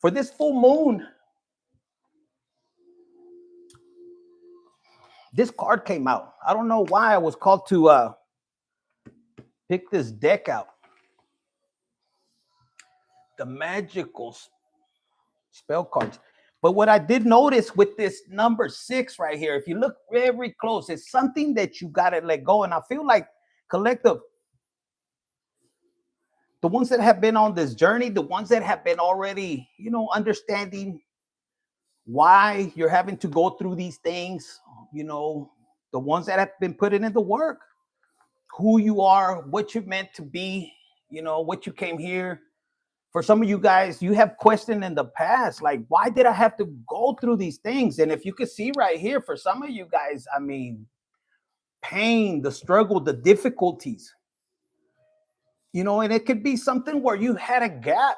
For this full moon, this card came out. I don't know why I was called to pick this deck out. The magical spell cards. But what I did notice with this number 6 right here, if you look very close, it's something that you got to let go. And I feel like collective, the ones that have been on this journey, the ones that have been already, understanding why you're having to go through these things, the ones that have been putting in the work, who you are, what you're meant to be, what you came here. For some of you guys, you have questioned in the past, like, why did I have to go through these things? And if you could see right here, for some of you guys, I mean, pain, the struggle, the difficulties, and it could be something where you had a gap.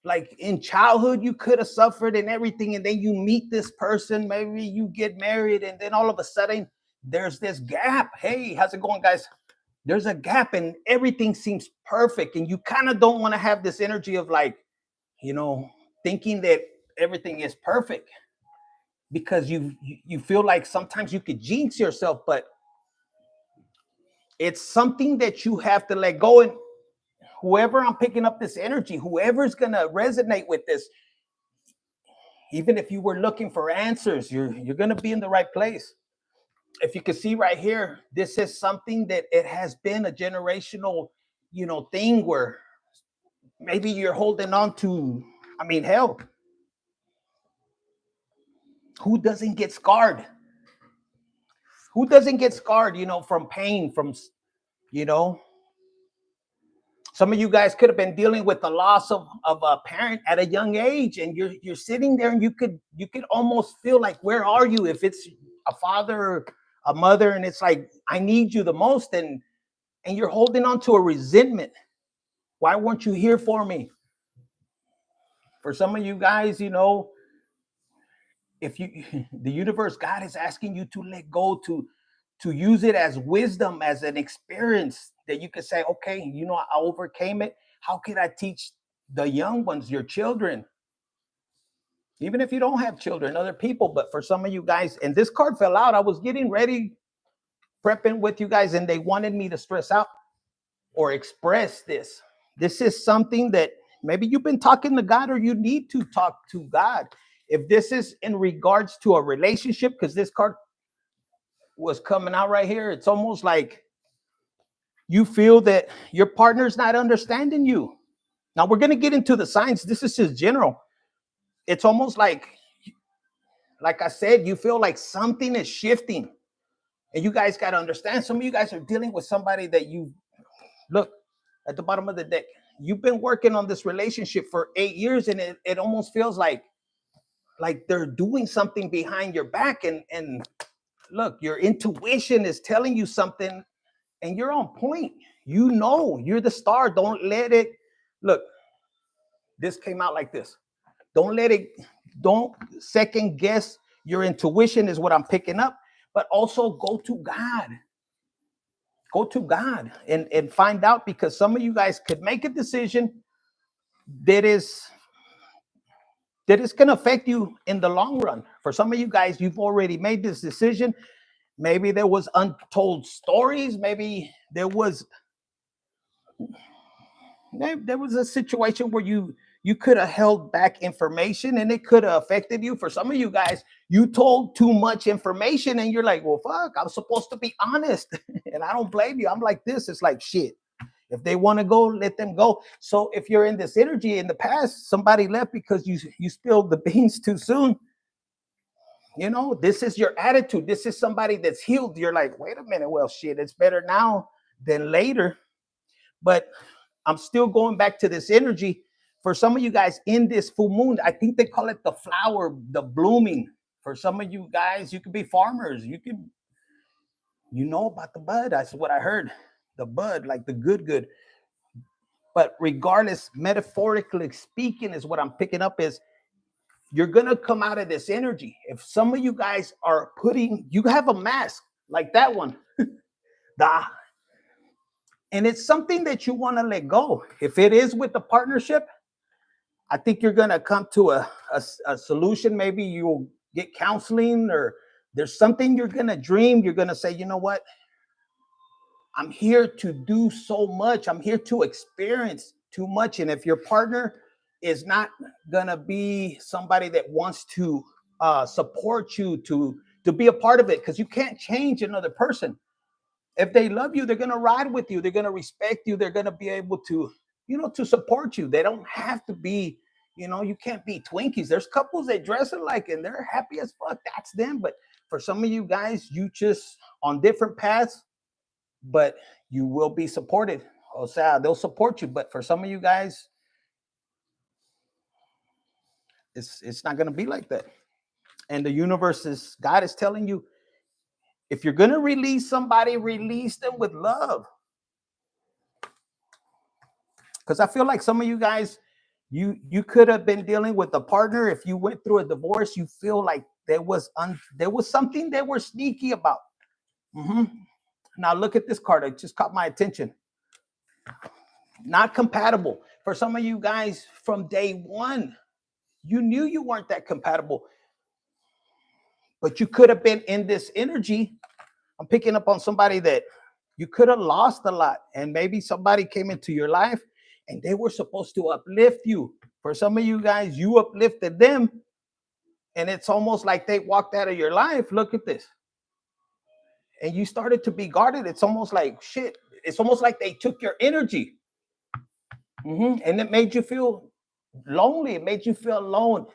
Like in childhood, you could have suffered and everything, and then you meet this person, maybe you get married, and then all of a sudden, there's this gap. Hey, how's it going, guys? There's a gap and everything seems perfect. And you kind of don't want to have this energy of like, thinking that everything is perfect, because you feel like sometimes you could jinx yourself, but it's something that you have to let go. And whoever I'm picking up this energy, whoever's going to resonate with this, even if you were looking for answers, you're going to be in the right place. If you can see right here, this is something that it has been a generational, thing where maybe you're holding on to. I mean, hell, who doesn't get scarred? Who doesn't get scarred, from pain, from, some of you guys could have been dealing with the loss of a parent at a young age, and you're sitting there and you could almost feel like, where are you? If it's a father, a mother, and it's like, I need you the most, and you're holding on to a resentment. Why weren't you here for me? For some of you guys, if the universe, God is asking you to let go, to use it as wisdom, as an experience that you could say, okay, I overcame it. How can I teach the young ones, your children? Even if you don't have children, other people. But for some of you guys, and this card fell out, I was getting ready, prepping with you guys, and they wanted me to stress out or express this. This is something that maybe you've been talking to God, or you need to talk to God. If this is in regards to a relationship, because this card was coming out right here, it's almost like you feel that your partner's not understanding you. Now we're going to get into the signs. This is just general. It's almost like I said, you feel like something is shifting, and you guys got to understand. Some of you guys are dealing with somebody that you look at the bottom of the deck. You've been working on this relationship for 8 years, and it almost feels like they're doing something behind your back. And look, your intuition is telling you something, and you're on point. You're the star. Don't let it, look, this came out like this. Don't second guess your intuition is what I'm picking up, but also go to God. Go to God and find out, because some of you guys could make a decision that is going to affect you in the long run. For some of you guys, you've already made this decision. Maybe there was untold stories. Maybe there was a situation where you could have held back information, and it could have affected you. For some of you guys, you told too much information, and you're like, well, fuck, I'm supposed to be honest. And I don't blame you. I'm like this. It's like, shit. If they want to go, let them go. So if you're in this energy, in the past, somebody left because you spilled the beans too soon. This is your attitude. This is somebody that's healed. You're like, wait a minute. Well, shit, it's better now than later. But I'm still going back to this energy. For some of you guys in this full moon, I think they call it the flower, the blooming. For some of you guys, you could be farmers. You know about the bud. That's what I heard. The bud, like the good. But regardless, metaphorically speaking, is what I'm picking up is you're going to come out of this energy. If some of you guys are you have a mask like that one. And it's something that you want to let go. If it is with the partnership, I think you're gonna come to a solution. Maybe you'll get counseling, or there's something you're gonna dream. You're gonna say, you know what? I'm here to do so much. I'm here to experience too much. And if your partner is not gonna be somebody that wants to support you to be a part of it, because you can't change another person. If they love you, they're gonna ride with you. They're gonna respect you. They're gonna be able to, to support you. They don't have to be, you can't be Twinkies. There's couples that dress alike and they're happy as fuck. That's them. But for some of you guys, you just on different paths, but you will be supported. O sea, they'll support you. But for some of you guys, it's not gonna be like that. And the universe is, God is telling you, if you're gonna release somebody, release them with love. Because I feel like some of you guys, you could have been dealing with a partner. If you went through a divorce, you feel like there was something they were sneaky about. Now look at this card. It just caught my attention. Not compatible. For some of you guys, from day one, you knew you weren't that compatible, but you could have been in this energy. I'm picking up on somebody that you could have lost a lot, and maybe somebody came into your life and they were supposed to uplift you. For some of you guys, you uplifted them, and it's almost like they walked out of your life. Look at this. And you started to be guarded. It's almost like shit. It's almost like they took your energy. And it made you feel lonely. It made you feel alone.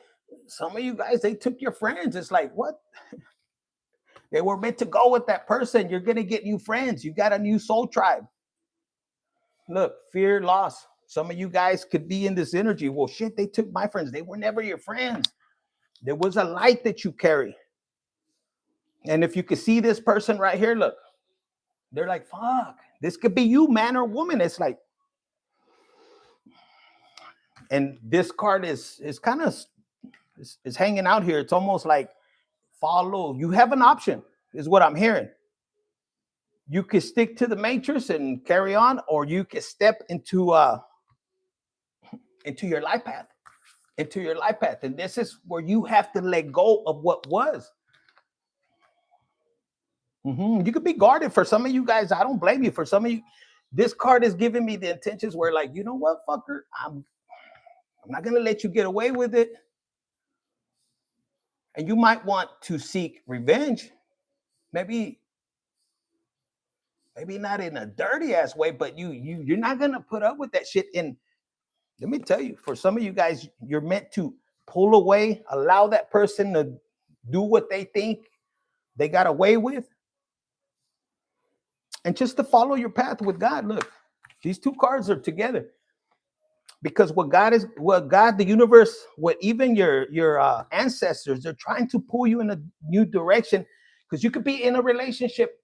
Some of you guys, they took your friends. It's like, what? They were meant to go with that person. You're going to get new friends. You got a new soul tribe. Look, fear, loss. Some of you guys could be in this energy. Well, shit, they took my friends. They were never your friends. There was a light that you carry. And if you could see this person right here, look, they're like, fuck, this could be you, man or woman. It's like, and this card is kind of is hanging out here. It's almost like follow. You have an option, is what I'm hearing. You could stick to the matrix and carry on, or you could step into your life path, And this is where you have to let go of what was. You could be guarded. For some of you guys, I don't blame you. For some of you, this card is giving me the intentions where, like, you know what, fucker, I'm not gonna let you get away with it. And you might want to seek revenge. Maybe not in a dirty ass way, but you're not gonna put up with that shit. And let me tell you, for some of you guys, you're meant to pull away, allow that person to do what they think they got away with, and just to follow your path with God. Look, these two cards are together because what God, the universe, what even your ancestors, they're trying to pull you in a new direction, because you could be in a relationship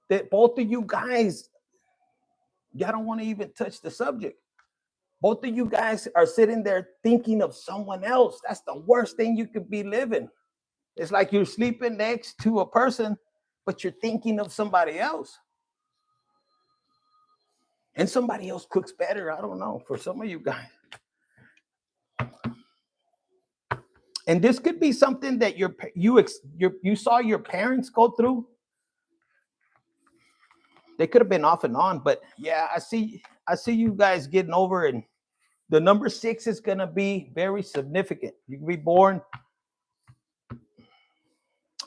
that both of you guys, y'all don't want to even touch the subject. Both of you guys are sitting there thinking of someone else. That's the worst thing you could be living. It's like you're sleeping next to a person, but you're thinking of somebody else. And somebody else cooks better. I don't know, for some of you guys. And this could be something that you saw your parents go through. They could have been off and on, but yeah, I see you guys getting over it. And the number 6 is going to be very significant. You can be born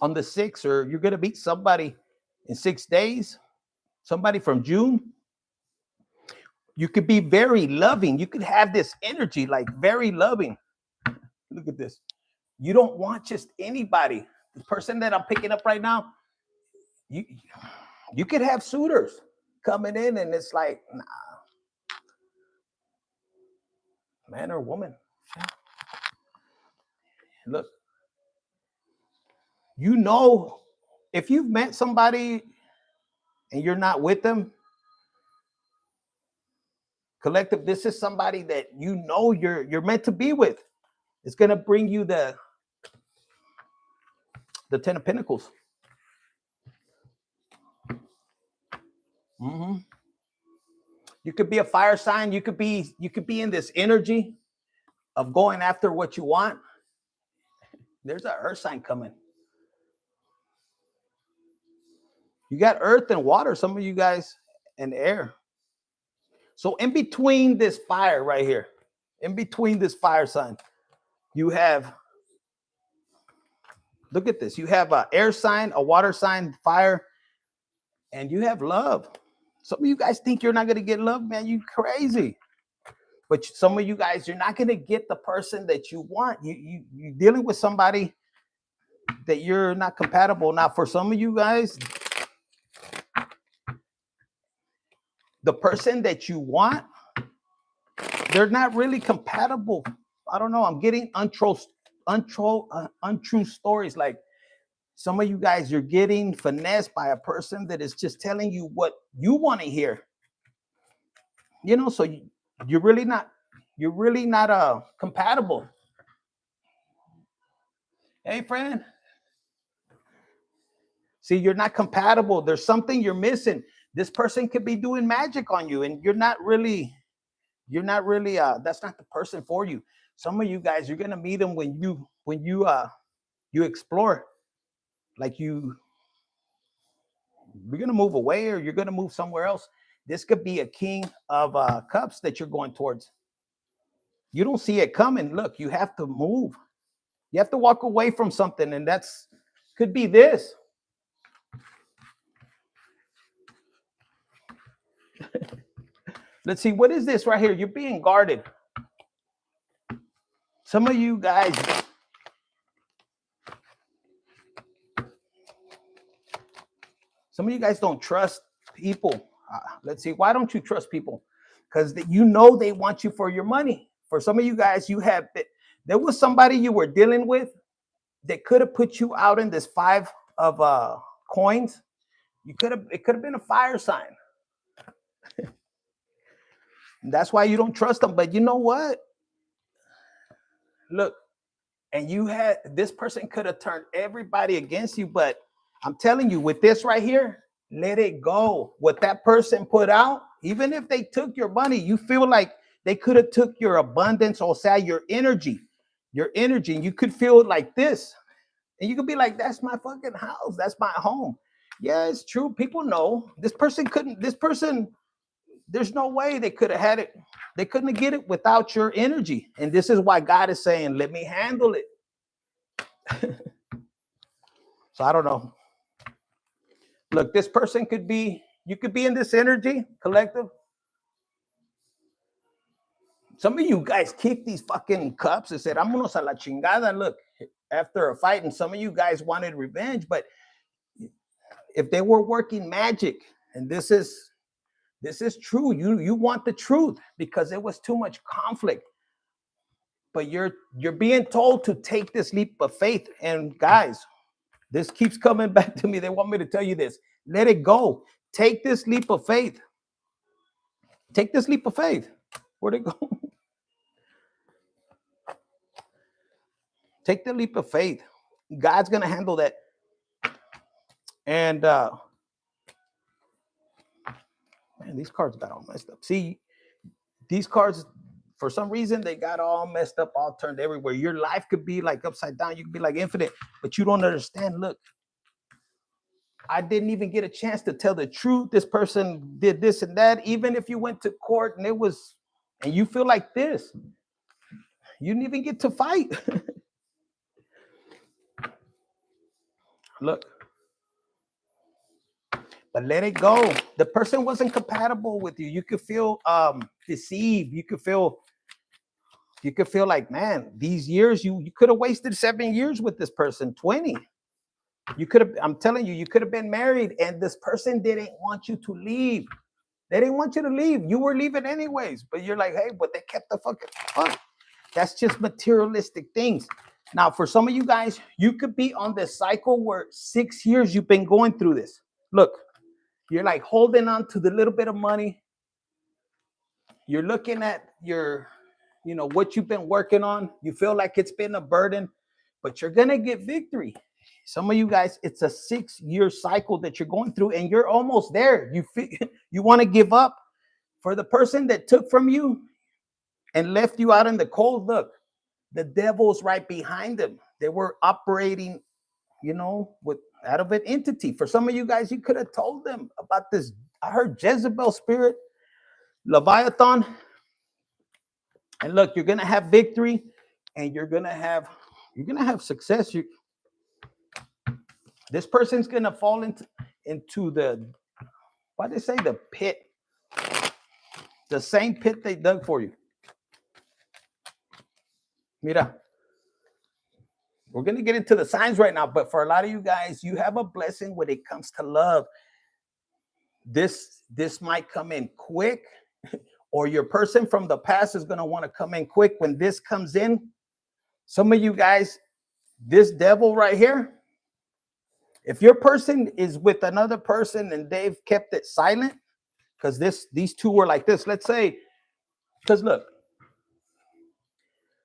on the 6th, or you're going to meet somebody in 6 days, somebody from June. You could be very loving. You could have this energy, like very loving. Look at this. You don't want just anybody. The person that I'm picking up right now, you could have suitors coming in, and it's like, nah, man or woman. Look, if you've met somebody and you're not with them, collective, this is somebody that you're meant to be with. It's going to bring you the 10 of Pentacles. You could be a fire sign. You could be in this energy. of going after what you want, there's an earth sign coming. You got earth and water, some of you guys, and air. So in between this fire right here, in between this fire sign, you have, look at this. You have an air sign, a water sign, fire, and you have love. Some of you guys think you're not going to get love, man. You crazy. But some of you guys, you're not going to get the person that you want. You're dealing with somebody that you're not compatible. Now, for some of you guys, the person that you want, they're not really compatible. I don't know. I'm getting untrue stories. Like some of you guys, you're getting finessed by a person that is just telling you what you want to hear. You know, so you're really not compatible. Hey, friend. See, you're not compatible. There's something you're missing. This person could be doing magic on you, and you're not really, that's not the person for you. Some of you guys, you're gonna meet them when you explore. Like you're gonna move away, or you're gonna move somewhere else. This could be a king of cups that you're going towards. You don't see it coming. Look, you have to move. You have to walk away from something, and that's could be this. Let's see, what is this right here? You're being guarded. Some of you guys, don't trust people. Let's see, why don't you trust people? Because you know they want you for your money. For some of you guys, there was somebody you were dealing with that could have put you out in this 5 of coins. It could have been a fire sign. That's why you don't trust them. But you know what? Look, and this person could have turned everybody against you. But I'm telling you, with this right here, let it go. What that person put out, even if they took your money, you feel like they could have took your abundance, or say your energy. And you could feel like this. And you could be like, that's my fucking house. That's my home. Yeah, it's true. People know. This person, there's no way they could have had it. They couldn't get it without your energy. And this is why God is saying, let me handle it. So I don't know. Look, this person you could be in this energy collective. Some of you guys kicked these fucking cups and said, vámonos a la chingada. Look, after a fight, and some of you guys wanted revenge, but if they were working magic, and this is true, you want the truth because there was too much conflict. But you're being told to take this leap of faith. And guys, this keeps coming back to me. They want me to tell you this. Let it go. Take this leap of faith. Take this leap of faith. Where'd it go? Take the leap of faith. God's going to handle that. And man, these cards got all messed up. See, these cards, for some reason, they got all messed up, all turned everywhere. Your life could be like upside down. You could be like infinite, but you don't understand. Look, I didn't even get a chance to tell the truth. This person did this and that. Even if you went to court and you feel like this, you didn't even get to fight. Look, but let it go. The person wasn't compatible with you. You could feel deceived. You could feel like, man, these years you could have wasted 7 years with this person, 20. You could have, I'm telling you, you could have been married, and this person didn't want you to leave. They didn't want you to leave. You were leaving anyways, but you're like, hey, but they kept the fucking fuck. That's just materialistic things. Now, for some of you guys, you could be on this cycle where 6 years you've been going through this. Look, you're like holding on to the little bit of money. You're looking at what you've been working on. You feel like it's been a burden, but you're going to get victory. Some of you guys, it's a 6-year cycle that you're going through, and you're almost there. You want to give up. For the person that took from you and left you out in the cold, look, the devil's right behind them. They were operating, with out of an entity. For some of you guys, you could have told them about this. I heard Jezebel spirit, Leviathan. And look, you're gonna have victory, and you're gonna have success. This person's gonna fall into the, what they say, the pit, the same pit they dug for you. Mira, we're gonna get into the signs right now, but for a lot of you guys, you have a blessing when it comes to love. This might come in quick, or your person from the past is gonna want to come in quick. When this comes in, some of you guys, this devil right here, if your person is with another person and they've kept it silent, because these two were like this, let's say, because look,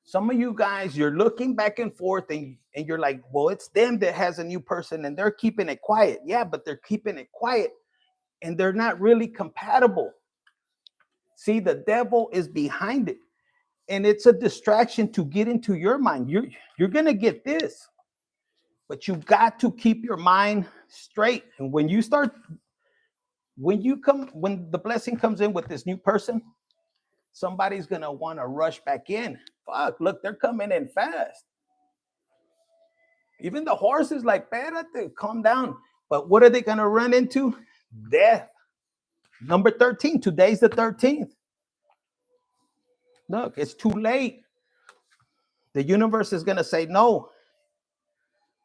some of you guys, you're looking back and forth and you're like, well, it's them that has a new person and they're keeping it quiet. Yeah, but they're keeping it quiet and they're not really compatible. See, the devil is behind it, and it's a distraction to get into your mind. You're going to get this, but you got to keep your mind straight. And when the blessing comes in with this new person, somebody's going to want to rush back in. Fuck, look, they're coming in fast. Even the horse is like, "Espérate, calm down." But what are they going to run into? Death. Number 13. Today's the 13th. Look, it's too late. The universe is going to say no,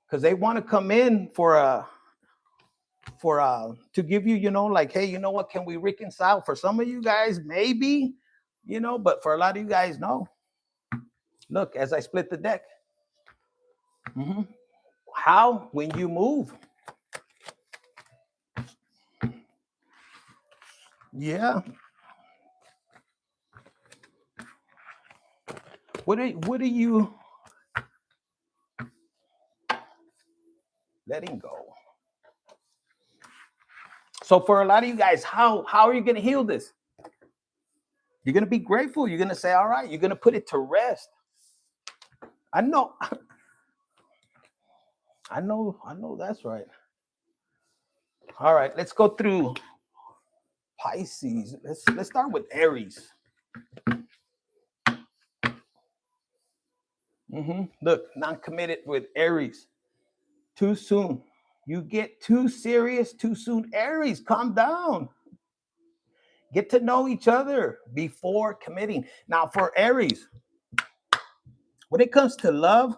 because they want to come in to give you, like, hey, you know what? Can we reconcile? For some of you guys, maybe, but for a lot of you guys, no. Look, as I split the deck. How? When you move. Yeah. What are you letting go? So for a lot of you guys, how are you going to heal this? You're going to be grateful. You're going to say, all right, you're going to put it to rest. I know that's right. All right, let's go through Pisces. Let's start with Aries. Look, non-committed with Aries. Too soon. You get too serious too soon. Aries, calm down. Get to know each other before committing. Now, for Aries, when it comes to love,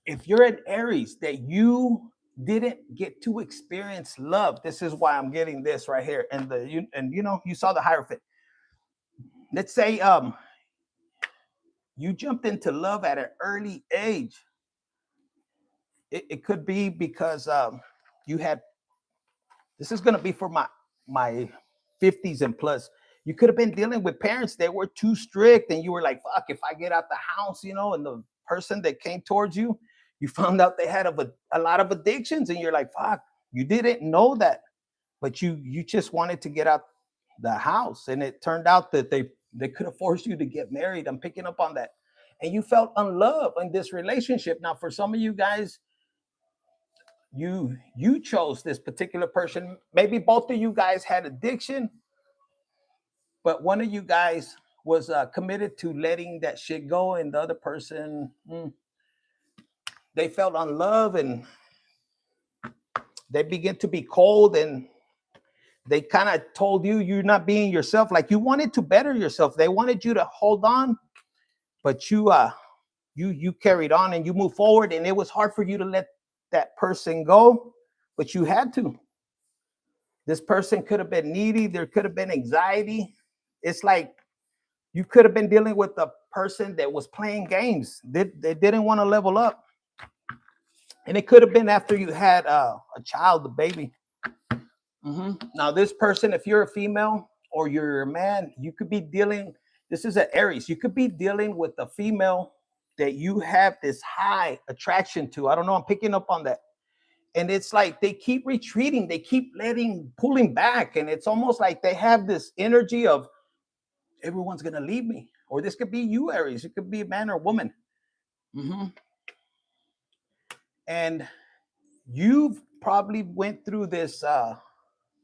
if you're an Aries that you didn't get to experience love, this is why I'm getting this right here. And you saw the Hierophant. Let's say you jumped into love at an early age. It could be because you had. This is going to be for my 50s and plus. You could have been dealing with parents that were too strict, and you were like, fuck, if I get out the house, and the person that came towards you, you found out they had a lot of addictions, and you're like, fuck, you didn't know that, but you just wanted to get out the house, and it turned out that they could have forced you to get married. I'm picking up on that. And you felt unloved in this relationship. Now, for some of you guys, you chose this particular person. Maybe both of you guys had addiction, but one of you guys was committed to letting that shit go, and the other person, they felt unloved, and they begin to be cold, and they kind of told you you're not being yourself. Like, you wanted to better yourself. They wanted you to hold on, but you carried on and you moved forward, and it was hard for you to let that person go, but you had to. This person could have been needy. There could have been anxiety. It's like you could have been dealing with a person that was playing games. They didn't want to level up. And it could have been after you had a child, a baby. Now, this person, if you're a female or you're a man, you could be dealing, this is an Aries. You could be dealing with a female that you have this high attraction to. I don't know. I'm picking up on that. And it's like they keep retreating. They keep pulling back. And it's almost like they have this energy of, everyone's gonna leave me. Or this could be you, Aries. It could be a man or a woman. And you've probably went through this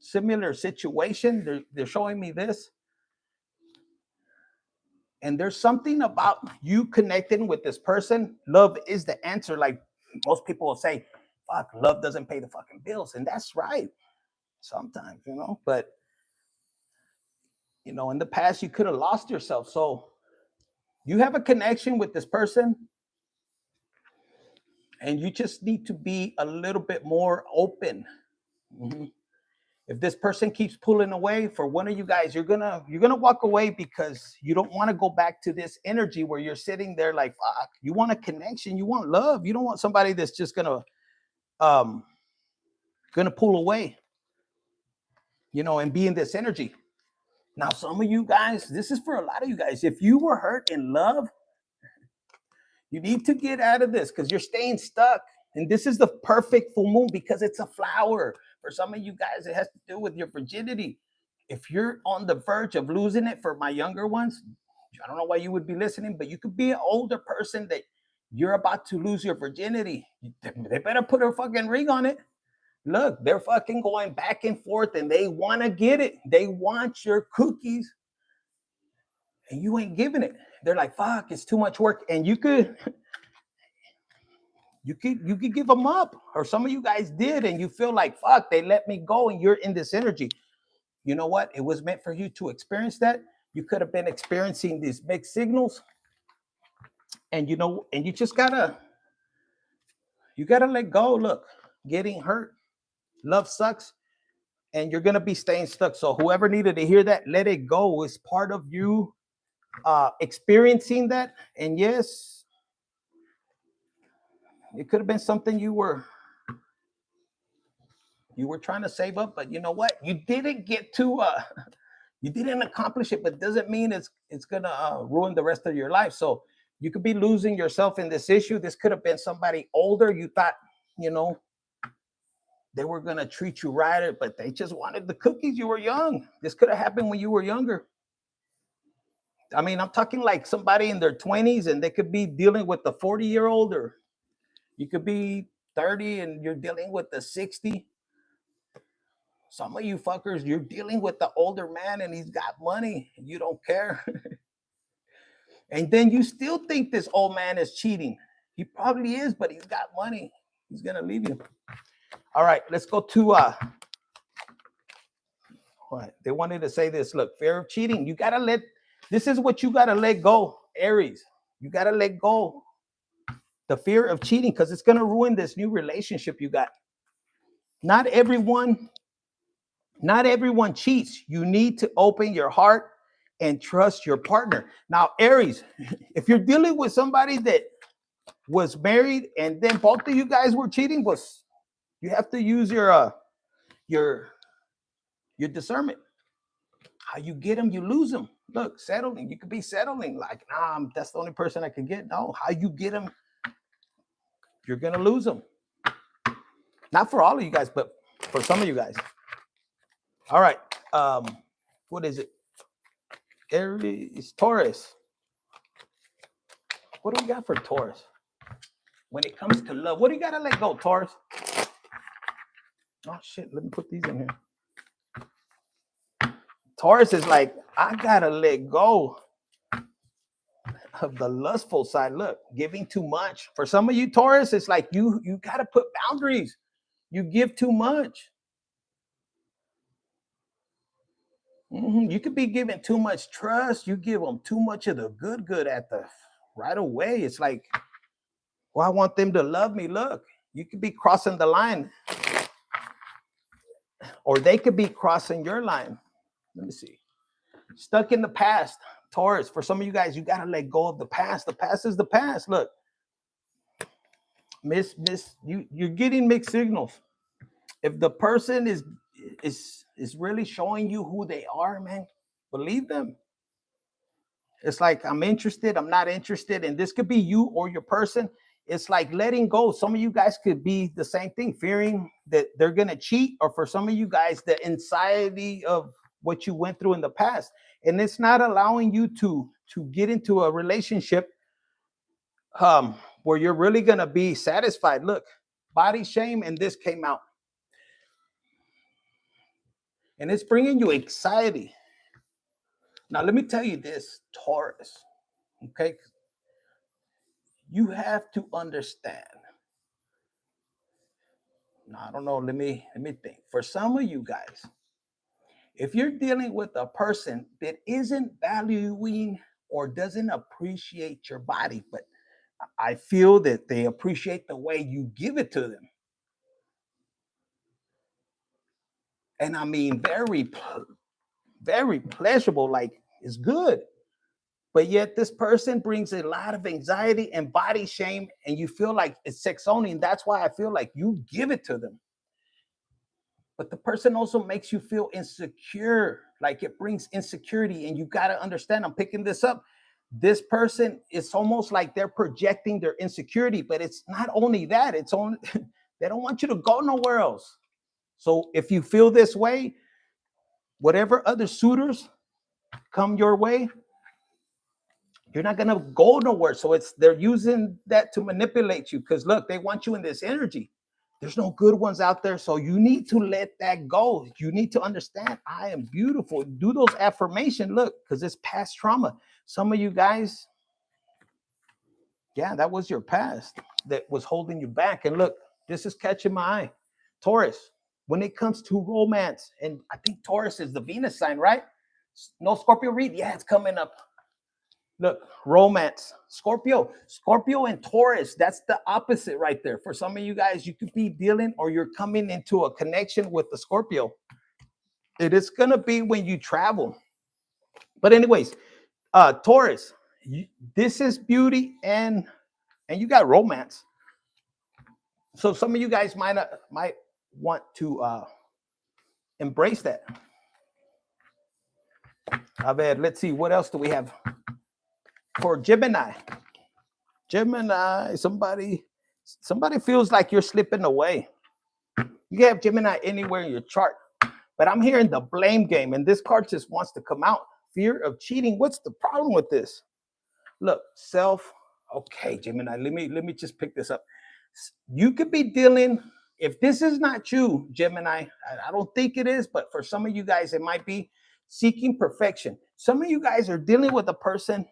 similar situation. They're showing me this. And there's something about you connecting with this person. Love is the answer. Like most people will say, fuck, love doesn't pay the fucking bills. And that's right. Sometimes, but in the past you could have lost yourself. So you have a connection with this person, and you just need to be a little bit more open. If this person keeps pulling away, for one of you guys, you're gonna walk away because you don't want to go back to this energy where you're sitting there like, fuck. You want a connection, you want love. You don't want somebody that's just gonna pull away, and be in this energy. Now, some of you guys, this is for a lot of you guys. If you were hurt in love, you need to get out of this because you're staying stuck. And this is the perfect full moon because it's a flower. For some of you guys, it has to do with your virginity. If you're on the verge of losing it, for my younger ones, I don't know why you would be listening, but you could be an older person that you're about to lose your virginity. They better put a fucking ring on it. Look, they're fucking going back and forth and they want to get it. They want your cookies and you ain't giving it. They're like, fuck, it's too much work. And you could give them up. Or some of you guys did, and you feel like, fuck, they let me go, and you're in this energy. You know what? It was meant for you to experience that. You could have been experiencing these mixed signals. And and you just gotta let go. Look, getting hurt. Love sucks, and you're gonna be staying stuck. So whoever needed to hear that, let it go. It's part of you experiencing that. And yes, it could have been something you were trying to save up, but you know what? You didn't get to you didn't accomplish it, but doesn't mean it's gonna ruin the rest of your life. So you could be losing yourself in this issue. This could have been somebody older. You thought, they were going to treat you right, but they just wanted the cookies. You were young. This could have happened when you were younger. I mean, I'm talking like somebody in their 20s, and they could be dealing with the 40-year-old, or you could be 30 and you're dealing with the 60. Some of you fuckers, you're dealing with the older man and he's got money and you don't care. And then you still think this old man is cheating. He probably is, but he's got money. He's going to leave you. All right, let's go to what they wanted to say this. Look, fear of cheating. You gotta this is what you gotta let go, Aries. You gotta let go the fear of cheating, because it's gonna ruin this new relationship you got. Not everyone cheats. You need to open your heart and trust your partner. Now, Aries, if you're dealing with somebody that was married and then both of you guys were cheating, you have to use your discernment. How you get them, you lose them. Look, settling. You could be settling like, nah, that's the only person I can get. No, how you get them, you're gonna lose them. Not for all of you guys, but for some of you guys. All right. What is it? Aries, Taurus. What do we got for Taurus? When it comes to love, what do you gotta let go, Taurus? Oh shit, let me put these in here. Taurus is like, I gotta let go of the lustful side. Look, giving too much. For some of you, Taurus, it's like you gotta put boundaries. You give too much. You could be giving too much trust. You give them too much of the good at the right away. It's like, well, I want them to love me. Look, you could be crossing the line, or they could be crossing your line. Let me see. Stuck in the past, Taurus. For some of you guys, you gotta let go of the past. The past is the past. Look, you're getting mixed signals. If the person is really showing you who they are, man, believe them. It's like, I'm interested, I'm not interested, and this could be you or your person. It's like letting go. Some of you guys could be the same thing, fearing that they're gonna cheat, or for some of you guys, the anxiety of what you went through in the past. and it's not allowing you to get into a relationship where you're really going to be satisfied. Look, body shame, and this came out, and it's bringing you anxiety. Now let me tell you this, Taurus, okay, you have to understand. Now I don't know, let me think. For some of you guys, if you're dealing with a person that isn't valuing or doesn't appreciate your body, but I feel that they appreciate the way you give it to them. And I mean, very pleasurable, like it's good. But yet this person brings a lot of anxiety and body shame, and you feel like it's sex only. And that's why I feel like you give it to them. But the person also makes you feel insecure, like it brings insecurity. And you got to understand, I'm picking this up. This person, it's almost like they're projecting their insecurity, but it's not only that, it's only they don't want you to go nowhere else. So if you feel this way, whatever other suitors come your way, you're not gonna go nowhere. So they're using that to manipulate you, because look, they want you in this energy. There's no good ones out there, so you need to let that go. You need to understand, I am beautiful. Do those affirmations, look, because it's past trauma. Some of you guys, yeah, that was your past that was holding you back. And look, this is catching my eye. Taurus, when it comes to romance, and I think Taurus is the Venus sign, right? No Scorpio read? Yeah, it's coming up. Look, romance, Scorpio and Taurus, that's the opposite right there. For some of you guys, you could be dealing or you're coming into a connection with the Scorpio. It is going to be when you travel. But anyways, Taurus, this is beauty and you got romance. So some of you guys might want to embrace that. Let's see, what else do we have? For Gemini, somebody feels like you're slipping away. You can have Gemini anywhere in your chart, but I'm hearing the blame game, and this card just wants to come out. Fear of cheating. What's the problem with this? Look, okay, Gemini, let me just pick this up. You could be dealing, if this is not you, Gemini, I don't think it is, but for some of you guys, it might be seeking perfection. Some of you guys are dealing with a person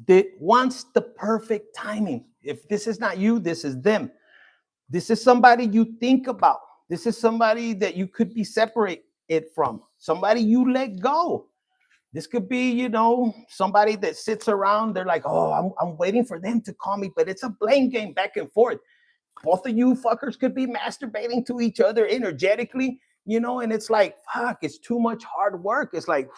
that wants the perfect timing. If this is not you, this is them. This is somebody you think about. This is somebody that you could be separated from. Somebody you let go. This could be, somebody that sits around. They're like, oh, I'm waiting for them to call me. But it's a blame game back and forth. Both of you fuckers could be masturbating to each other energetically, and it's like, fuck, it's too much hard work. It's like,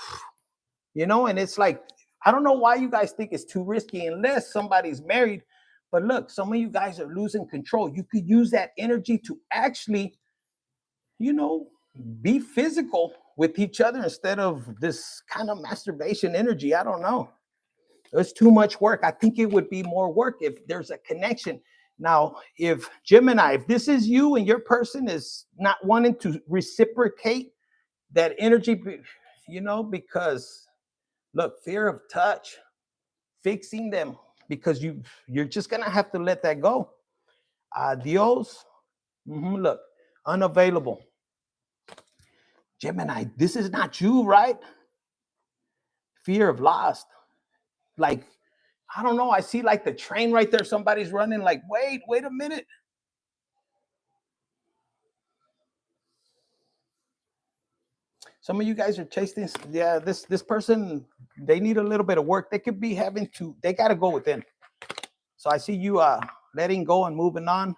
and it's like, I don't know why you guys think it's too risky unless somebody's married. But look, some of you guys are losing control. You could use that energy to actually, be physical with each other instead of this kind of masturbation energy. I don't know. It's too much work. I think it would be more work if there's a connection. Now, if Gemini, if this is you and your person is not wanting to reciprocate that energy, because look, fear of touch, fixing them, because you're just gonna have to let that go. Adios. Look, unavailable. Gemini, this is not you, right? Fear of lost. Like, I don't know. I see like the train right there. Somebody's running. Like, wait a minute. Some of you guys are chasing. Yeah, this person, they need a little bit of work. They could be they got to go within. So I see you letting go and moving on.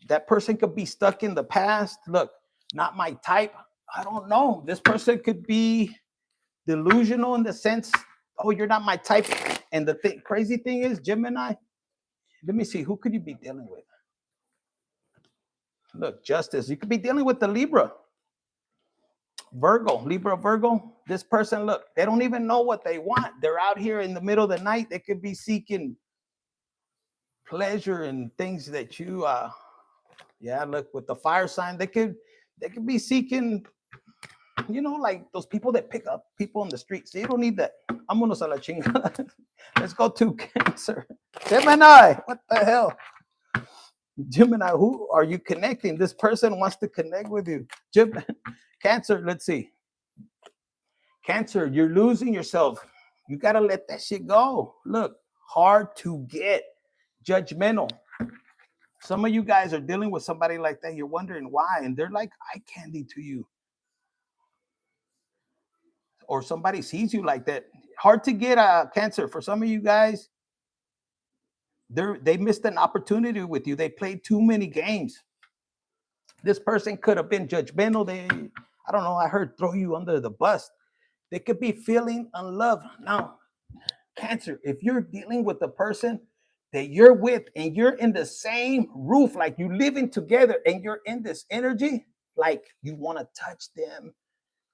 That person could be stuck in the past. Look, not my type. I don't know. This person could be delusional in the sense, oh, you're not my type. And the crazy thing is, Gemini, let me see, who could you be dealing with? Look, Justice, you could be dealing with the Libra. Virgo. This person, look, they don't even know what they want. They're out here in the middle of the night. They could be seeking pleasure and things that you, look, with the fire sign, they could be seeking You know, like those people that pick up people on the streets. You don't need that. Vámonos a la chinga. Let's go to Cancer. Gemini, what the hell? Gemini, who are you connecting? This person wants to connect with you. Cancer, let's see. Cancer, you're losing yourself. You got to let that shit go. Look, hard to get, judgmental. Some of you guys are dealing with somebody like that. You're wondering why, and they're like eye candy to you. Or somebody sees you like that. Hard to get Cancer. For some of you guys, they missed an opportunity with you. They played too many games. This person could have been judgmental. I don't know, I heard throw you under the bus. They could be feeling unloved. Now, Cancer, if you're dealing with a person that you're with and you're in the same roof, like you living together and you're in this energy, like you want to touch them,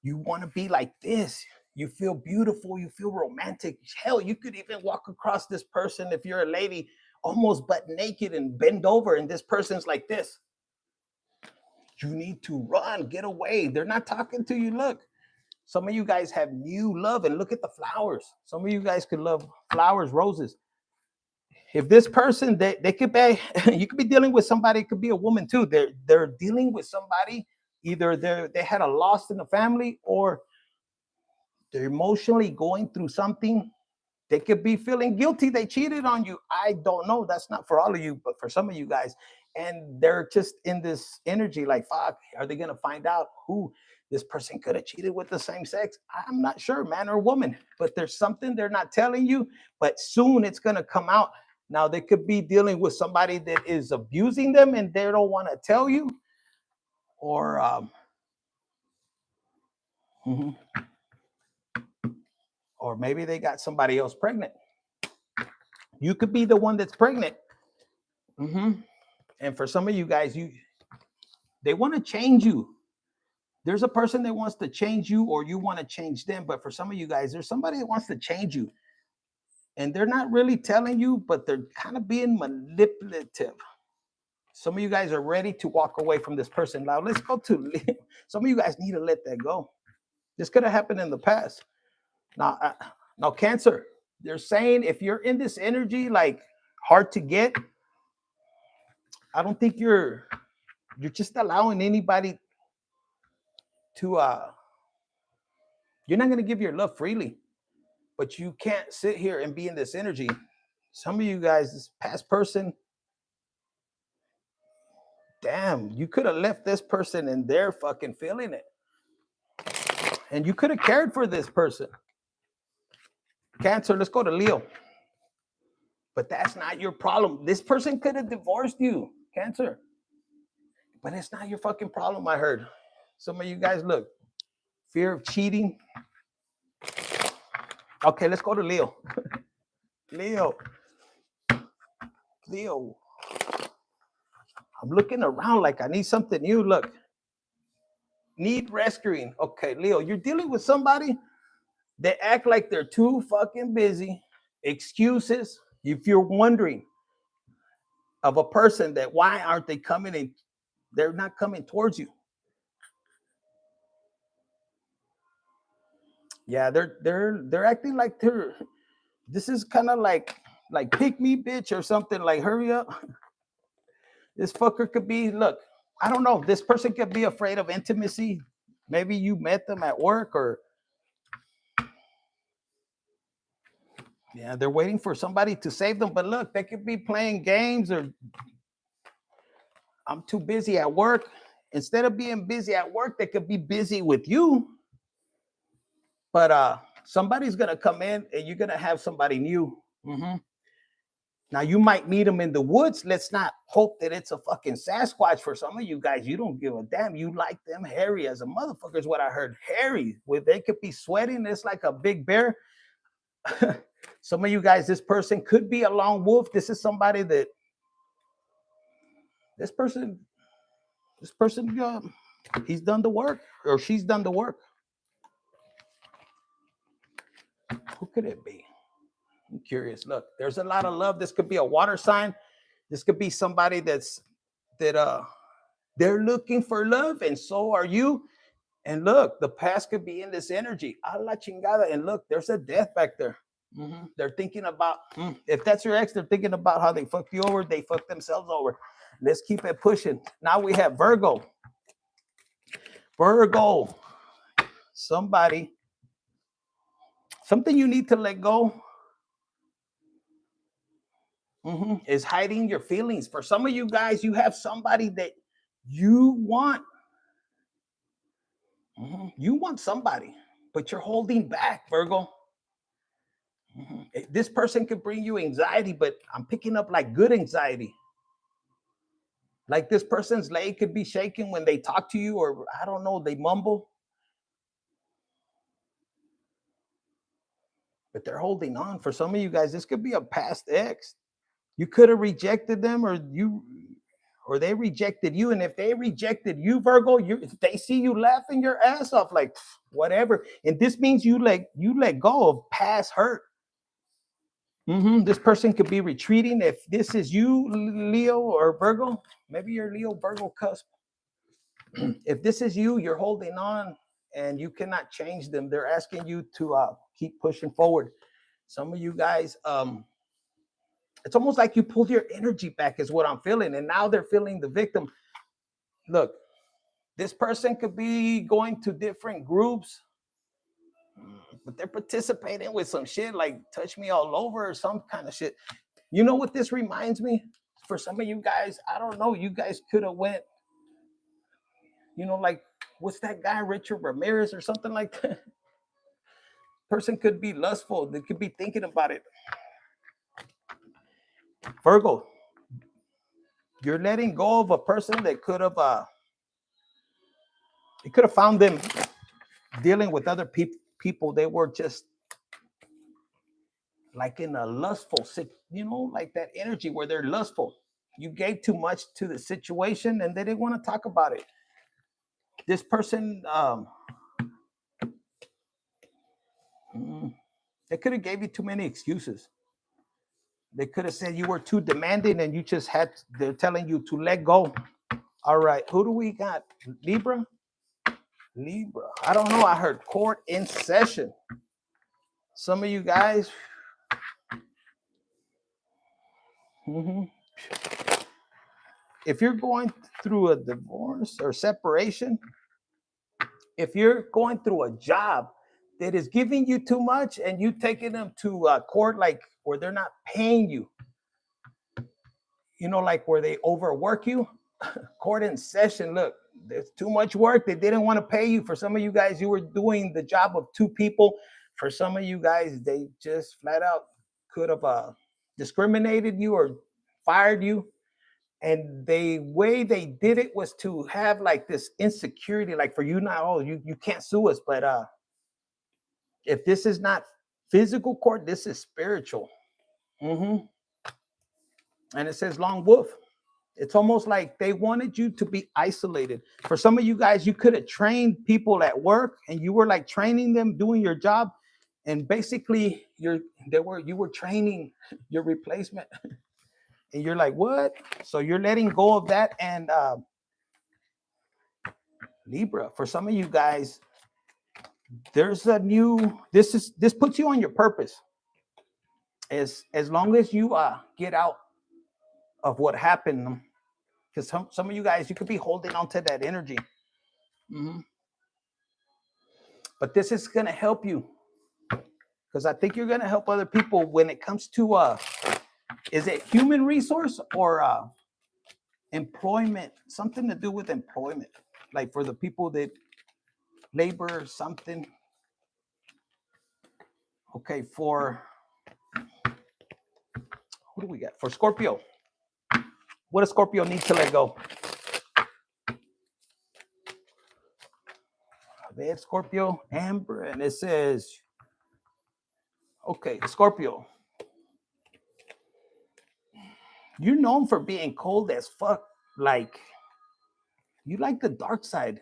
you want to be like this, you feel beautiful, you feel romantic. Hell, you could even walk across this person if you're a lady, almost butt naked and bend over, and this person's like this. You need to run, get away. They're not talking to you. Look, some of you guys have new love, and look at the flowers. Some of you guys could love flowers, roses. If this person, they could be, you could be dealing with somebody, it could be a woman too. They're dealing with somebody, either they had a loss in the family, or they're emotionally going through something. They could be feeling guilty. They cheated on you. I don't know. That's not for all of you, but for some of you guys. And they're just in this energy like, fuck, are they going to find out who this person could have cheated with the same sex? I'm not sure, man or woman, but there's something they're not telling you, but soon it's going to come out. Now, they could be dealing with somebody that is abusing them and they don't want to tell you, or or maybe they got somebody else pregnant. You could be the one that's pregnant. And for some of you guys, they want to change you. There's a person that wants to change you, or you want to change them. But for some of you guys, there's somebody that wants to change you. And they're not really telling you, but they're kind of being manipulative. Some of you guys are ready to walk away from this person. Now, let's go to Leo. Some of you guys need to let that go. This could have happened in the past. Now, Cancer, they're saying if you're in this energy, like hard to get, I don't think you're just allowing anybody to, you're not going to give your love freely, but you can't sit here and be in this energy. Some of you guys, this past person, damn, you could have left this person and they're fucking feeling it. And you could have cared for this person. Cancer, let's go to Leo. But that's not your problem. This person could have divorced you, Cancer. But it's not your fucking problem, I heard. Some of you guys, look, fear of cheating. Okay, let's go to Leo. Leo. I'm looking around like I need something new. Look. Need rescuing. Okay, Leo, you're dealing with somebody that act like they're too fucking busy. Excuses. If you're wondering of a person that why aren't they coming in, they're not coming towards you. Yeah, they're acting like this is kind of like pick me bitch or something, like hurry up. This fucker could be, look, I don't know, this person could be afraid of intimacy. Maybe you met them at work, or yeah, they're waiting for somebody to save them. But look, they could be playing games, or I'm too busy at work. Instead of being busy at work, they could be busy with you. But somebody's gonna come in and you're gonna have somebody new. Now you might meet them in the woods. Let's not hope that it's a fucking Sasquatch. For some of you guys, you don't give a damn. You like them hairy as a motherfucker is what I heard. Hairy, where they could be sweating. It's like a big bear. Some of you guys, this person could be a lone wolf. This is somebody that this person, he's done the work, or she's done the work. Who could it be? I'm curious. Look, there's a lot of love. This could be a water sign. This could be somebody that they're looking for love, and so are you. And look, the past could be in this energy. A la chingada. And look, there's a death back there. They're thinking about, if that's your ex, they're thinking about how they fucked you over. They fucked themselves over. Let's keep it pushing. Now we have Virgo. Virgo. Something you need to let go is hiding your feelings. For some of you guys, you have somebody that you want. You want somebody, but you're holding back, Virgo. This person could bring you anxiety, but I'm picking up like good anxiety. Like this person's leg could be shaking when they talk to you, or I don't know, they mumble. But they're holding on. For some of you guys, this could be a past ex. You could have rejected them, or they rejected you. And if they rejected you, Virgo, if they see you laughing your ass off, like whatever. And this means you let go of past hurt. This person could be retreating. If this is you, Leo or Virgo, maybe you're Leo, Virgo cusp. If this is you, you're holding on and you cannot change them. They're asking you to keep pushing forward. Some of you guys, it's almost like you pulled your energy back is what I'm feeling. And now they're feeling the victim. Look, this person could be going to different groups, but they're participating with some shit like touch me all over or some kind of shit. You know what this reminds me? For some of you guys, I don't know, you guys could have went, like, what's that guy, Richard Ramirez or something like that? Person could be lustful. They could be thinking about it. Virgo, you're letting go of a person that could have found them dealing with other people. They were just like in a lustful, like that energy where they're lustful. You gave too much to the situation and they didn't want to talk about it. This person, they could have gave you too many excuses. They could have said you were too demanding and you just they're telling you to let go. All right, who do we got? Libra? I don't know. I heard court in session. Some of you guys, if you're going through a divorce or separation, if you're going through a job that is giving you too much and you taking them to court, like where they're not paying you, like where they overwork you, court in session. Look, there's too much work. They didn't want to pay you. For some of you guys, you were doing the job of two people. For some of you guys, they just flat out could have discriminated you or fired you. And the way they did it was to have like this insecurity, like for you now, you can't sue us. But if this is not physical court, this is spiritual. And it says long wolf. It's almost like they wanted you to be isolated. For some of you guys, you could have trained people at work and you were like training them, doing your job. And basically you were training your replacement. And you're like, what? So you're letting go of that. And Libra, for some of you guys, there's a new, this puts you on your purpose. As long as you get out of what happened, because some of you guys, you could be holding on to that energy. But this is going to help you, because I think you're going to help other people when it comes to, is it human resource or employment? Something to do with employment, like for the people that labor or something. Okay, for, who do we got? For Scorpio. What does Scorpio need to let go? There's Scorpio, Amber, and it says, okay, Scorpio. You're known for being cold as fuck. Like, you like the dark side.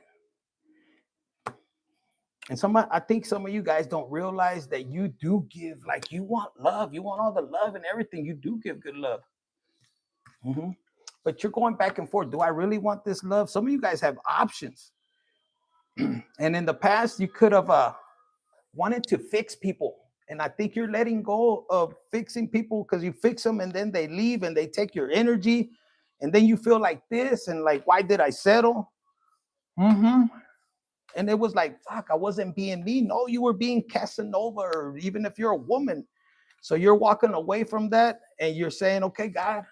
And I think some of you guys don't realize that you do give, like you want love. You want all the love and everything. You do give good love. But you're going back and forth. Do I really want this love? Some of you guys have options. And in the past, you could have wanted to fix people. And I think you're letting go of fixing people because you fix them and then they leave and they take your energy. And then you feel like this and like, why did I settle? Mm-hmm. And it was like, fuck, I wasn't being me. No, you were being Casanova, or even if you're a woman. So you're walking away from that and you're saying, okay, God,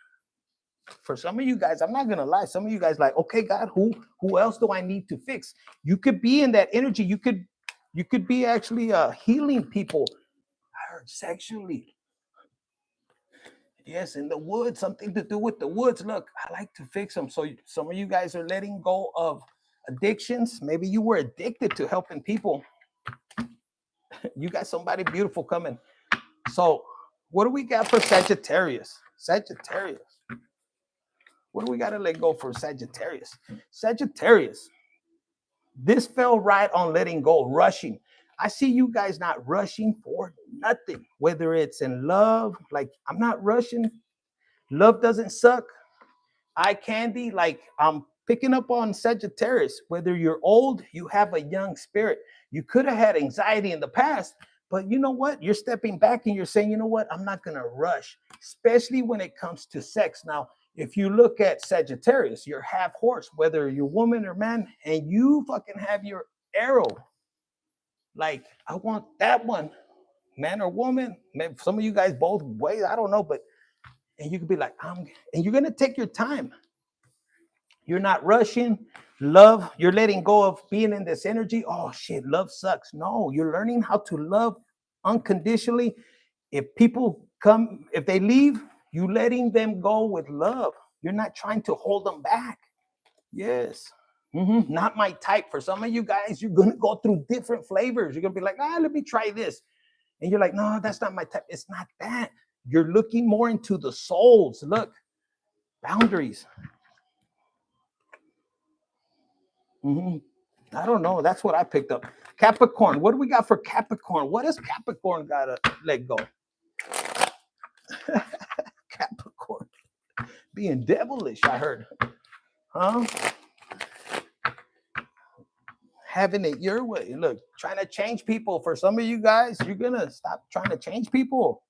for some of you guys, I'm not gonna lie, some of you guys like, okay, God, who else do I need to fix? You could be in that energy. You could be actually healing people. I heard sexually. Yes, in the woods, something to do with the woods. Look, I like to fix them. So some of you guys are letting go of addictions. Maybe you were addicted to helping people. You got somebody beautiful coming. So what do we got for Sagittarius? Sagittarius. What do we got to let go for Sagittarius? Sagittarius. This fell right on letting go, rushing. I see you guys not rushing for nothing, whether it's in love, like I'm not rushing. Love doesn't suck. Eye candy, like I'm picking up on Sagittarius. Whether you're old, you have a young spirit. You could have had anxiety in the past, but you know what? You're stepping back and you're saying, you know what? I'm not going to rush, especially when it comes to sex. Now, if you look at Sagittarius, you're half horse, whether you're woman or man, and you fucking have your arrow. Like, I want that one, man or woman. Maybe some of you guys both ways, I don't know, but and you could be like, and you're gonna take your time. You're not rushing. Love, you're letting go of being in this energy. Oh shit, love sucks. No, you're learning how to love unconditionally. If people come, if they leave, you letting them go with love. You're not trying to hold them back. Yes. Not my type. For some of you guys, you're gonna go through different flavors. You're gonna be like, let me try this. And you're like, no, that's not my type. It's not that. You're looking more into the souls. Look, boundaries. I don't know. That's what I picked up. Capricorn. What do we got for Capricorn? What does Capricorn gotta let go? Capricorn. Being devilish, I heard. Huh? Having it your way. Look, trying to change people. For some of you guys, you're gonna stop trying to change people.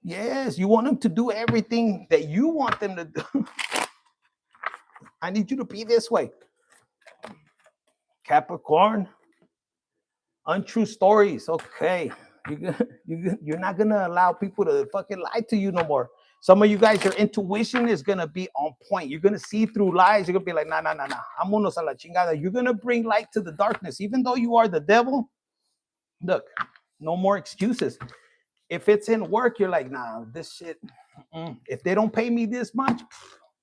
Yes, you want them to do everything that you want them to do. I need you to be this way. Capricorn. Untrue stories. Okay. You're not gonna allow people to fucking lie to you no more. Some of you guys, your intuition is gonna be on point. You're gonna see through lies. You're gonna be like, nah. Vámonos a la chingada. You're gonna bring light to the darkness, even though you are the devil. Look, no more excuses. If it's in work, you're like, nah, this shit. If they don't pay me this much,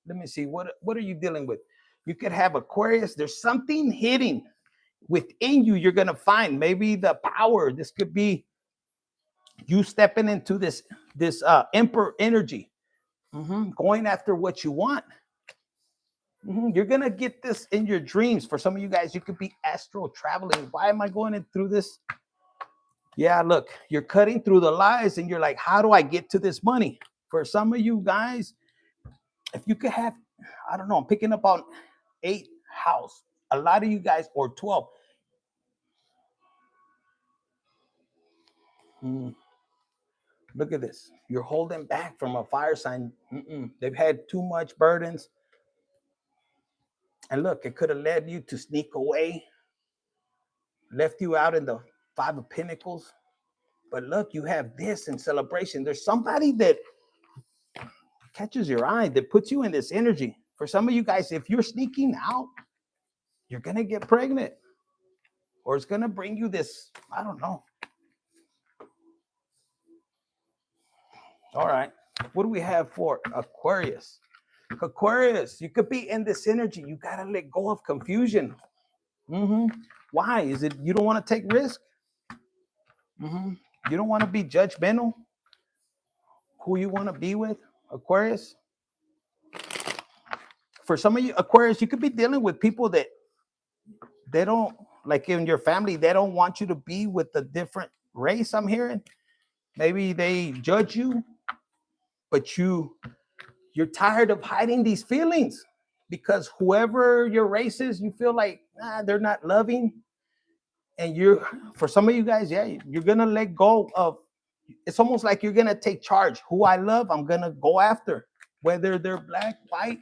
let me see. What are you dealing with? You could have Aquarius. There's something hidden within you. You're gonna find maybe the power. This could be you stepping into this emperor energy, going after what you want. You're gonna get this in your dreams. For some of you guys, you could be astral traveling. Why am I going through this? Yeah, look, you're cutting through the lies and you're like, how do I get to this money? For some of you guys, if you could have, I don't know, I'm picking up on 8 house. A lot of you guys, or 12. Look at this. You're holding back from a fire sign. They've had too much burdens. And look, it could have led you to sneak away, left you out in the 5 of Pentacles. But look, you have this in celebration. There's somebody that catches your eye, that puts you in this energy. For some of you guys, if you're sneaking out, you're going to get pregnant. Or it's going to bring you this, I don't know. All right. What do we have for Aquarius? Aquarius, you could be in this energy. You got to let go of confusion. Why? Is it you don't want to take risk? You don't want to be judgmental? Who you want to be with? Aquarius? For some of you, Aquarius, you could be dealing with people that they don't, like in your family, they don't want you to be with a different race, I'm hearing. Maybe they judge you, but you're tired of hiding these feelings. because whoever your race is, you feel like they're not loving, and you're, for some of you guys, yeah, you're gonna let go of. It's almost like you're gonna take charge. Who I love, I'm gonna go after, whether they're black, white,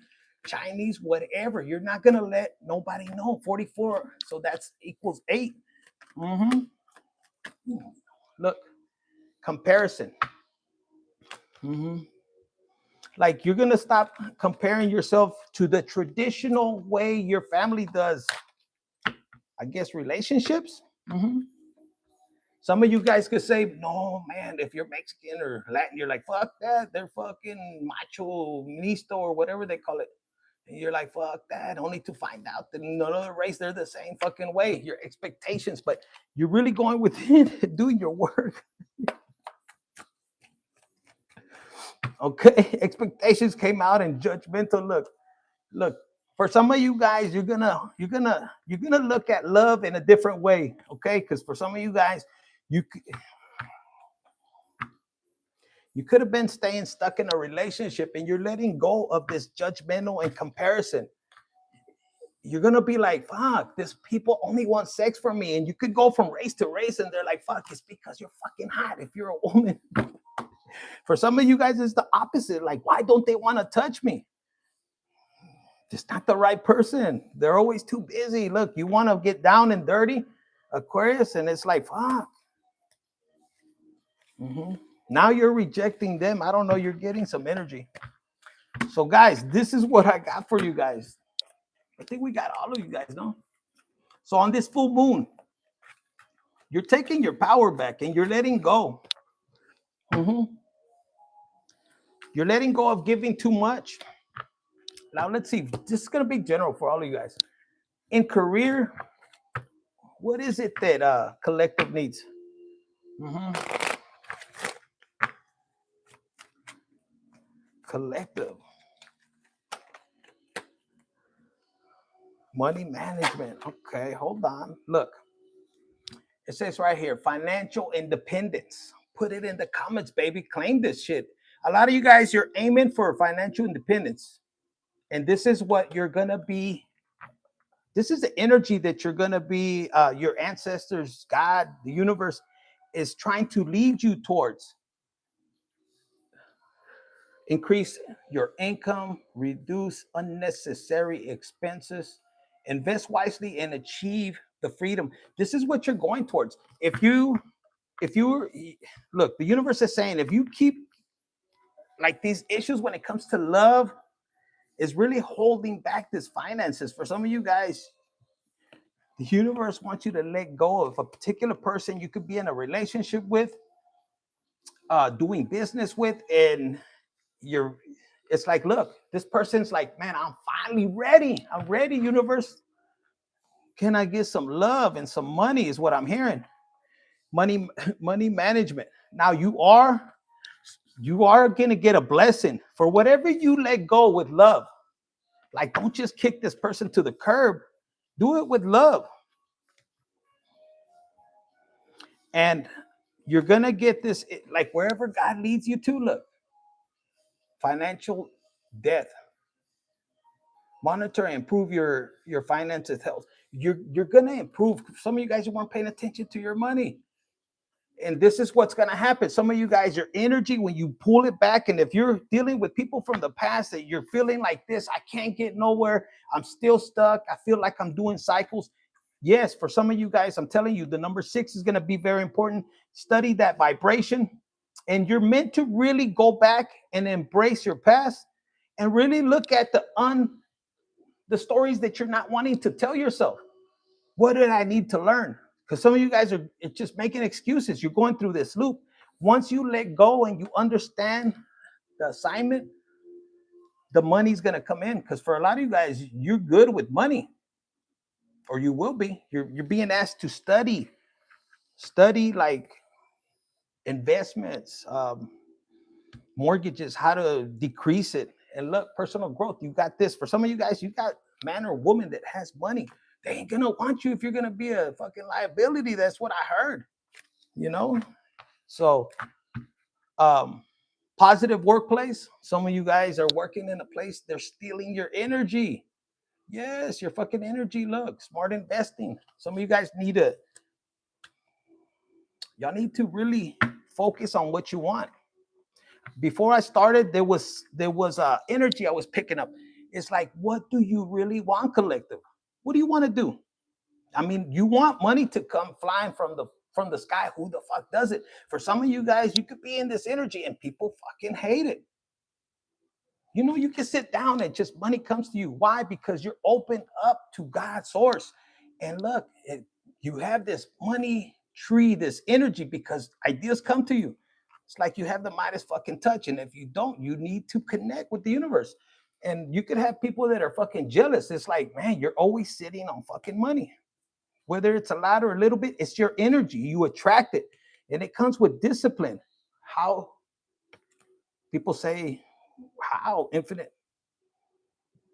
Chinese, whatever. You're not gonna let nobody know. 44, so that's equals 8. Mm-hmm. Look, comparison. Mm-hmm. Like you're gonna stop comparing yourself to the traditional way your family does, I guess, relationships. Mm-hmm. Some of you guys could say, no, man, if you're Mexican or Latin, you're like, fuck that. They're fucking macho, nisto, or whatever they call it. And you're like, fuck that. Only to find out that in another race, they're the same fucking way. Your expectations, but you're really going within, doing your work. Okay. Expectations came out and judgmental. Look, for some of you guys, you're gonna look at love in a different way. Okay. Because for some of you guys, you could have been staying stuck in a relationship and you're letting go of this judgmental and comparison. You're going to be like, fuck, this people only want sex from me. And you could go from race to race and they're like, fuck, it's because you're fucking hot if you're a woman. For some of you guys, it's the opposite. Like, why don't they want to touch me? Just not the right person. They're always too busy. Look, you want to get down and dirty, Aquarius, and it's like, fuck. Mm-hmm. Now you're rejecting them. I don't know. You're getting some energy. So, guys, this is what I got for you guys. I think we got all of you guys, no? So on this full moon, you're taking your power back and you're letting go. Mm-hmm. You're letting go of giving too much. Now, let's see. This is going to be general for all of you guys. In career, what is it that collective needs? Mm-hmm. Collective. Money management. Okay, hold on. Look, it says right here, financial independence. Put it in the comments, baby. Claim this shit. A lot of you guys, you're aiming for financial independence. And this is what you're going to be. This is the energy that you're going to be, your ancestors, God, the universe is trying to lead you towards. Increase your income, reduce unnecessary expenses, invest wisely, and achieve the freedom. This is what you're going towards. If you look, the universe is saying if you keep like these issues when it comes to love is really holding back this finances. For some of you guys, the universe wants you to let go of a particular person you could be in a relationship with, doing business with, and it's like, look, this person's like, man, I'm finally ready. I'm ready, universe. Can I get some love and some money is what I'm hearing. Money management. Now you are going to get a blessing for whatever you let go with love. Like, don't just kick this person to the curb. Do it with love. And you're going to get this, like wherever God leads you to, look, financial death. Monitor and improve your finances health. You're going to improve. Some of you guys weren't paying attention to your money. And this is what's going to happen. Some of you guys, your energy, when you pull it back, and if you're dealing with people from the past that you're feeling like this, I can't get nowhere. I'm still stuck. I feel like I'm doing cycles. Yes, for some of you guys, I'm telling you, the number 6 is going to be very important. Study that vibration. And you're meant to really go back and embrace your past and really look at the stories that you're not wanting to tell yourself. What did I need to learn? Because some of you guys are just making excuses. You're going through this loop. Once you let go and you understand the assignment, the money's going to come in. Because for a lot of you guys, you're good with money, or you will be. You're being asked to study like investments, mortgages, how to decrease it. And look, personal growth. You got this. For some of you guys, you got man or woman that has money. They ain't gonna want you if you're gonna be a fucking liability. That's what I heard, So positive workplace. Some of you guys are working in a place, they're stealing your energy. Yes, your fucking energy. Look, smart investing. Some of you guys y'all need to really focus on what you want. Before I started, there was energy I was picking up. It's like, what do you really want, collective? What do you want to do? I mean, you want money to come flying from the sky. Who the fuck does it? For some of you guys, you could be in this energy and people fucking hate it. You know, you can sit down and just money comes to you. Why? Because you're open up to God's source. And look, you have this money tree, this energy, because ideas come to you. It's like you have the Midas fucking touch. And if you don't, you need to connect with the universe. And you could have people that are fucking jealous. It's like, man, you're always sitting on fucking money. Whether it's a lot or a little bit, it's your energy. You attract it. And it comes with discipline. How people say, how infinite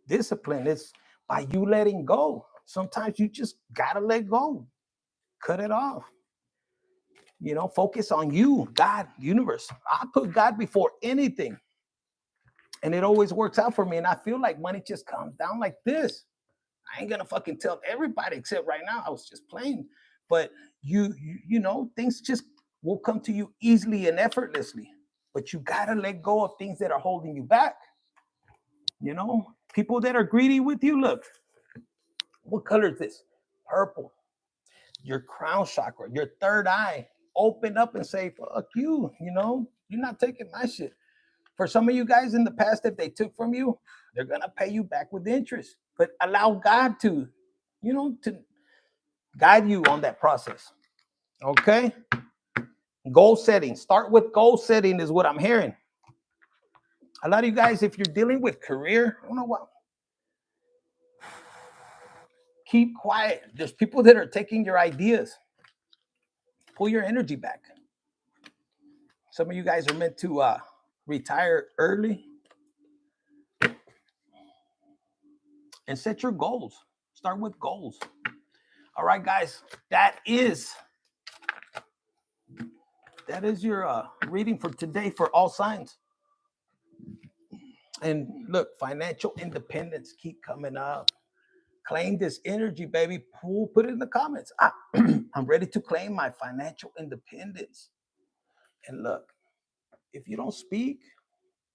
discipline is by you letting go. Sometimes you just gotta let go, cut it off. You know, focus on you, God, universe. I put God before anything, and it always works out for me. And I feel like money just comes down like this. I ain't gonna fucking tell everybody except right now. I was just playing, but you know, things just will come to you easily and effortlessly. But you gotta let go of things that are holding you back. You know, people that are greedy with you. Look, what color is this? Purple. Your crown chakra, your third eye. Open up and say, fuck you. You know, you're not taking my shit. For some of you guys in the past, if they took from you, they're gonna pay you back with interest. But allow God to, you know, to guide you on that process. Okay. Goal setting. Start with goal setting, is what I'm hearing. A lot of you guys, if you're dealing with career, I don't know what. Keep quiet. There's people that are taking your ideas. Pull your energy back. Some of you guys are meant to retire early and set your goals. Start with goals. All right, guys, that is your reading for today for all signs. And look, financial independence keep coming up. Claim this energy, baby. Put it in the comments. I'm ready to claim my financial independence. And look, if you don't speak,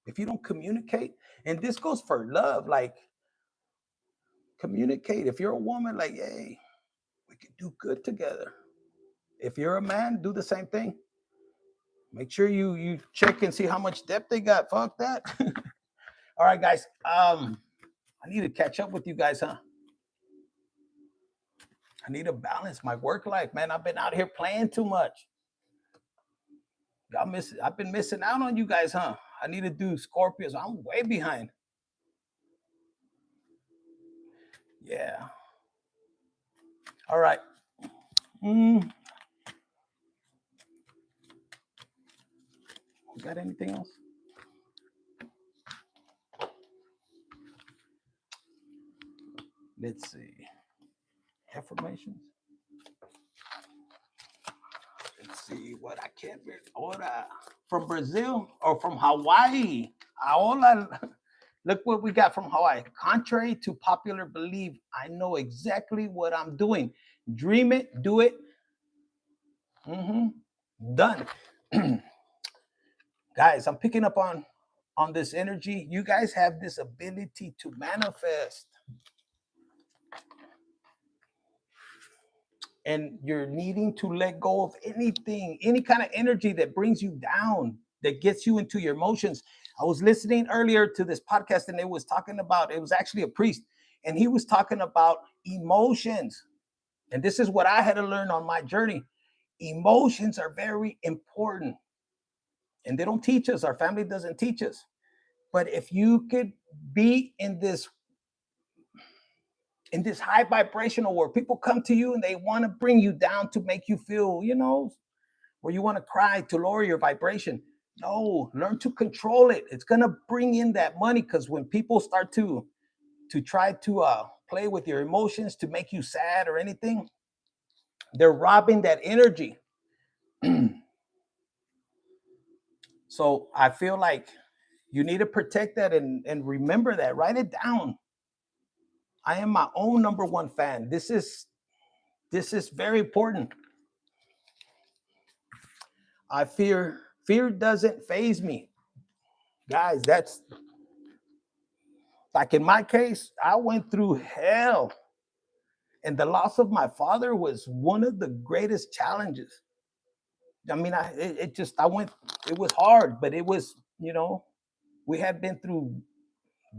if you don't communicate, and this goes for love, like communicate. If you're a woman, like, hey, we can do good together. If you're a man, do the same thing. Make sure you check and see how much depth they got. Fuck that. All right, guys. I need to catch up with you guys, huh? I need to balance my work life, man. I've been out here playing too much. I've been missing out on you guys, huh? I need to do Scorpios. I'm way behind. Yeah. All right. Got anything else? Let's see. Affirmations. Let's see what I can't read. Hola. From Brazil or from Hawaii. Hola. Look what we got from Hawaii. Contrary to popular belief, I know exactly what I'm doing. Dream it, do it. Done. Guys, I'm picking up on this energy. You guys have this ability to manifest. And you're needing to let go of anything, any kind of energy that brings you down, that gets you into your emotions. I was listening earlier to this podcast and it was actually a priest, and he was talking about emotions. And this is what I had to learn on my journey. Emotions are very important. And they don't teach us, our family doesn't teach us. But if you could be in this high vibrational where people come to you and they want to bring you down to make you feel, where you want to cry, to lower your vibration. No, learn to control it. It's going to bring in that money, because when people start to try to play with your emotions to make you sad or anything, they're robbing that energy. So I feel like you need to protect that and remember that. Write it down. I am my own number one fan. This is very important. Fear doesn't faze me. Guys, that's like in my case, I went through hell. And the loss of my father was one of the greatest challenges. I mean, it was hard, but it was, we had been through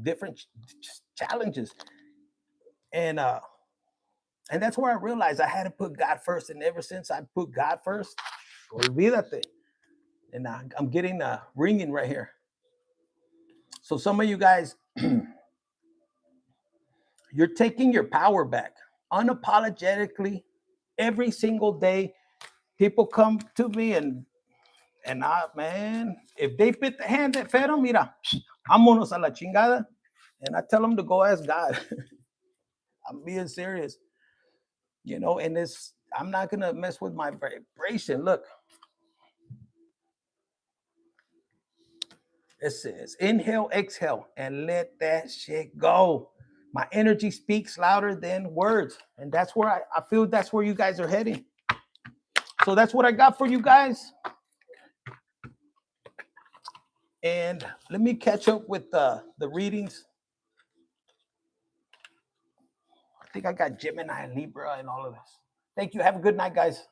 different challenges. And that's where I realized I had to put God first. And ever since I put God first, olvídate. And I'm getting a ringing right here. So some of you guys, you're taking your power back unapologetically every single day. People come to me and man, if they bit the hand that fed them, mira, vámonos a la chingada. And I tell them to go ask God. I'm being serious, and I'm not going to mess with my vibration. Look, it says, inhale, exhale, and let that shit go. My energy speaks louder than words. And that's where I feel that's where you guys are heading. So that's what I got for you guys. And let me catch up with the readings. I think I got Gemini and Libra and all of this. Thank you. Have a good night, guys.